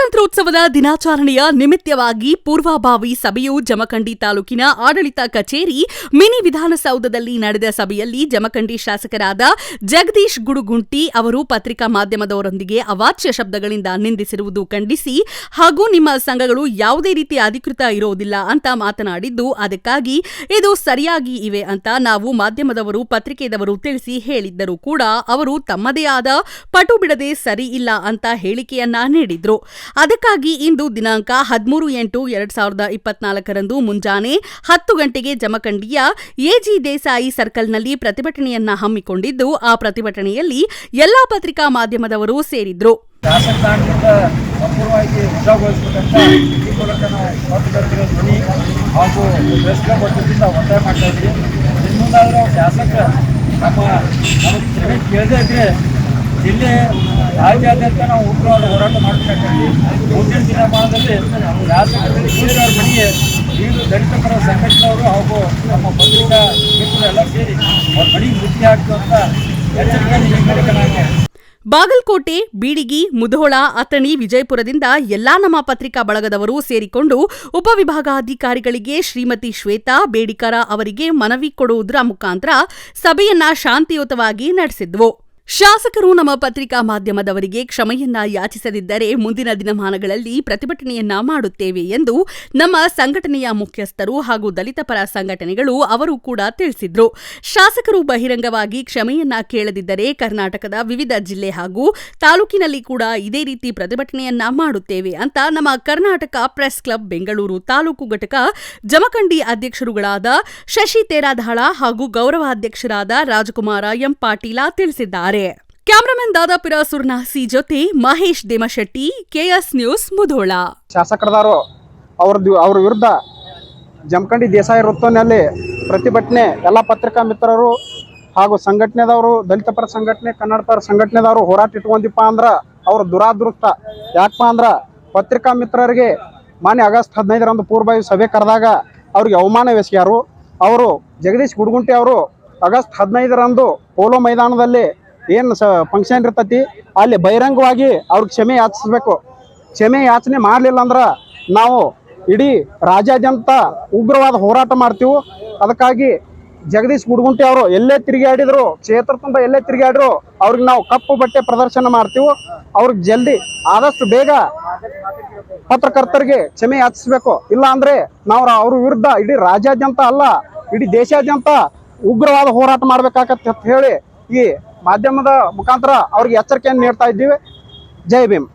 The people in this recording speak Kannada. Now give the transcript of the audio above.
ಸ್ವಾತಂತ್ರ್ಯೋತ್ಸವದ ದಿನಾಚರಣೆಯ ನಿಮಿತ್ತವಾಗಿ ಪೂರ್ವಭಾವಿ ಸಭೆಯು ಜಮಖಂಡಿ ತಾಲೂಕಿನ ಆಡಳಿತ ಕಚೇರಿ ಮಿನಿ ವಿಧಾನಸೌಧದಲ್ಲಿ ನಡೆದ ಸಭೆಯಲ್ಲಿ ಜಮಖಂಡಿ ಶಾಸಕರಾದ ಜಗದೀಶ್ ಗುಡುಗುಂಟಿ ಅವರು ಪತ್ರಿಕಾ ಮಾಧ್ಯಮದವರೊಂದಿಗೆ ಅವಾಚ್ಯ ಶಬ್ದಗಳಿಂದ ನಿಂದಿಸಿರುವುದು ಖಂಡಿಸಿ ಹಾಗೂ ನಿಮ್ಮ ಸಂಘಗಳು ಯಾವುದೇ ರೀತಿ ಅಧಿಕೃತ ಇರೋದಿಲ್ಲ ಅಂತ ಮಾತನಾಡಿದ್ದು, ಅದಕ್ಕಾಗಿ ಇದು ಸರಿಯಾಗಿ ಇವೆ ಅಂತ ನಾವು ಮಾಧ್ಯಮದವರು ಪತ್ರಿಕೆದವರು ತಿಳಿಸಿ ಹೇಳಿದ್ದರೂ ಕೂಡ ಅವರು ತಮ್ಮದೇ ಆದ ಪಟು ಬಿಡದೆ ಸರಿ ಇಲ್ಲ ಅಂತ ಹೇಳಿಕೆಯನ್ನ ನೀಡಿದ್ರು. ಅದಕ್ಕಾಗಿ ಇಂದು ದಿನಾಂಕ 13/8/2024 ಮುಂಜಾನೆ 10 ಗಂಟೆಗೆ ಜಮಖಂಡಿಯ ಎಜಿ ದೇಸಾಯಿ ಸರ್ಕಲ್ನಲ್ಲಿ ಪ್ರತಿಭಟನೆಯನ್ನ ಹಮ್ಮಿಕೊಂಡಿದ್ದು, ಆ ಪ್ರತಿಭಟನೆಯಲ್ಲಿ ಎಲ್ಲಾ ಪತ್ರಿಕಾ ಮಾಧ್ಯಮದವರು ಸೇರಿದ್ರು. ಜಿಲ್ಲೆ ರಾಜ್ಯಾದ್ಯಂತ ನಾವು ಉಗ್ರವಾದ ಹೋರಾಟ ಮಾಡಬೇಕಾಗ್ತದೆ. ಮುಂದಿನ ದಿನಮಾನದಲ್ಲಿ ಶಾಸಕರಲ್ಲಿ ಕೂಲಿಗಾರ ಮನೆಗೆ ಈಗಲೂ ದಲಿತ ಪರ ಸಂಘಟನೆಯವರು ಹಾಗೂ ನಮ್ಮ ಪತ್ರಿಕಾ ಮಿತ್ರರು ಎಲ್ಲ ಸೇರಿ ಅವ್ರ ಮನೆಗೆ ಮುಚ್ಚಿ ಹಾಕುವಂತ ಎಚ್ಚರಿಕೆಯನ್ನು ಈ ಮೂಲಕ ನಾನು ಬಾಗಲಕೋಟೆ, ಬೀಡಿಗಿ, ಮುಧೋಳ, ಅಥಣಿ, ವಿಜಯಪುರದಿಂದ ಎಲ್ಲಾ ನಮ್ಮ ಪತ್ರಿಕಾ ಬಳಗದವರು ಸೇರಿಕೊಂಡು ಉಪವಿಭಾಗಾಧಿಕಾರಿಗಳಿಗೆ ಶ್ರೀಮತಿ ಶ್ವೇತಾ ಬೇಡಿಕರ ಅವರಿಗೆ ಮನವಿ ಕೊಡುವುದರ ಮುಖಾಂತರ ಸಭೆಯನ್ನ ಶಾಂತಿಯುತವಾಗಿ ನಡೆಸಿದ್ವು. ಶಾಸಕರು ನಮ್ಮ ಪತ್ರಿಕಾ ಮಾಧ್ಯಮದವರಿಗೆ ಕ್ಷಮೆಯನ್ನ ಯಾಚಿಸದಿದ್ದರೆ ಮುಂದಿನ ದಿನಮಾನಗಳಲ್ಲಿ ಪ್ರತಿಭಟನೆಯನ್ನ ಮಾಡುತ್ತೇವೆ ಎಂದು ನಮ್ಮ ಸಂಘಟನೆಯ ಮುಖ್ಯಸ್ಥರು ಹಾಗೂ ದಲಿತ ಪರ ಸಂಘಟನೆಗಳು ಅವರು ಕೂಡ ತಿಳಿಸಿದ್ರು. ಶಾಸಕರು ಬಹಿರಂಗವಾಗಿ ಕ್ಷಮೆಯನ್ನ ಕೇಳದಿದ್ದರೆ ಕರ್ನಾಟಕದ ವಿವಿಧ ಜಿಲ್ಲೆ ಹಾಗೂ ತಾಲೂಕಿನಲ್ಲಿ ಕೂಡ ಇದೇ ರೀತಿ ಪ್ರತಿಭಟನೆಯನ್ನ ಮಾಡುತ್ತೇವೆ ಅಂತ ನಮ್ಮ ಕರ್ನಾಟಕ ಪ್ರೆಸ್ ಕ್ಲಬ್ ಬೆಂಗಳೂರು ತಾಲೂಕು ಘಟಕ ಜಮಖಂಡಿ ಅಧ್ಯಕ್ಷರುಗಳಾದ ಶಶಿ ತೇರಾದಾಳ ಹಾಗೂ ಗೌರವಾಧ್ಯಕ್ಷರಾದ ರಾಜಕುಮಾರ ಎಂ ಪಾಟೀಲ ತಿಳಿಸಿದ್ದಾರೆ. ಕ್ಯಾಮರಾಮನ್ ದಾದಾಪುರ ಸುರ್ನಾಸಿ ಜೊತೆ ಮಹೇಶ್ ದೇಮಶೆಟ್ಟಿ, ಕೆಎಸ್ ನ್ಯೂಸ್, ಮುಧೋಳ. ಶಾಸಕರದಾರು ಅವ್ರ ವಿರುದ್ಧ ಜಮಖಂಡಿ ದೇಸಾಯಿ ವೃತ್ತದಲ್ಲಿ ಪ್ರತಿಭಟನೆ ಎಲ್ಲ ಪತ್ರಿಕಾ ಮಿತ್ರರು ಹಾಗೂ ಸಂಘಟನೆದವರು, ದಲಿತ ಪರ ಸಂಘಟನೆ, ಕನ್ನಡ ಪರ ಸಂಘಟನೆದವರು ಹೋರಾಟ ಇಟ್ಕೊಂಡಿಪ್ಪ ಅಂದ್ರೆ ಅವ್ರ ದುರಾದೃಷ್ಟ. ಯಾಕಪ್ಪ ಅಂದ್ರೆ ಪತ್ರಿಕಾ ಮಿತ್ರರಿಗೆ ಮಾನ್ಯ ಆಗಸ್ಟ್ 15ರಂದು ಪೂರ್ವಭಾವಿ ಸಭೆ ಕರೆದಾಗ ಅವ್ರಿಗೆ ಅವಮಾನವೆಸಗ್ಯಾರು. ಅವರು ಜಗದೀಶ್ ಗುಡುಗುಂಟಿ ಅವರು ಆಗಸ್ಟ್ 15ರಂದು ಪೋಲೋ ಮೈದಾನದಲ್ಲಿ ಏನು ಫಂಕ್ಷನ್ ಇರ್ತೈತಿ ಅಲ್ಲಿ ಬಹಿರಂಗವಾಗಿ ಅವ್ರಿಗೆ ಕ್ಷಮೆ ಯಾಚಿಸ್ಬೇಕು. ಕ್ಷಮೆ ಯಾಚನೆ ಮಾಡಲಿಲ್ಲ ಅಂದ್ರೆ ನಾವು ಇಡೀ ರಾಜ್ಯಾದ್ಯಂತ ಉಗ್ರವಾದ ಹೋರಾಟ ಮಾಡ್ತೀವಿ. ಅದಕ್ಕಾಗಿ ಜಗದೀಶ್ ಗುಡುಗುಂಟಿ ಅವರು ಎಲ್ಲೇ ತಿರುಗಾಡಿದ್ರು, ಕ್ಷೇತ್ರ ತುಂಬ ಎಲ್ಲೇ ತಿರುಗಾಡಿದ್ರು ಅವ್ರಿಗೆ ನಾವು ಕಪ್ಪು ಬಟ್ಟೆ ಪ್ರದರ್ಶನ ಮಾಡ್ತೀವಿ. ಅವ್ರಿಗೆ ಜಲ್ದಿ ಆದಷ್ಟು ಬೇಗ ಪತ್ರಕರ್ತರಿಗೆ ಕ್ಷಮೆ ಯಾಚಿಸ್ಬೇಕು. ಇಲ್ಲ ಅಂದ್ರೆ ನಾವು ಅವ್ರ ವಿರುದ್ಧ ಇಡೀ ರಾಜ್ಯಾದ್ಯಂತ ಅಲ್ಲ ಇಡೀ ದೇಶಾದ್ಯಂತ ಉಗ್ರವಾದ ಹೋರಾಟ ಮಾಡ್ಬೇಕಾಗತ್ತೆ ಅಂತ ಹೇಳಿ ಈ ಮಾಧ್ಯಮದ ಮುಖಾಂತರ ಅವ್ರಿಗೆ ಎಚ್ಚರಿಕೆಯನ್ನು ನೀಡ್ತಾ ಇದ್ದೀವಿ. ಜೈ ಭೀಮ್.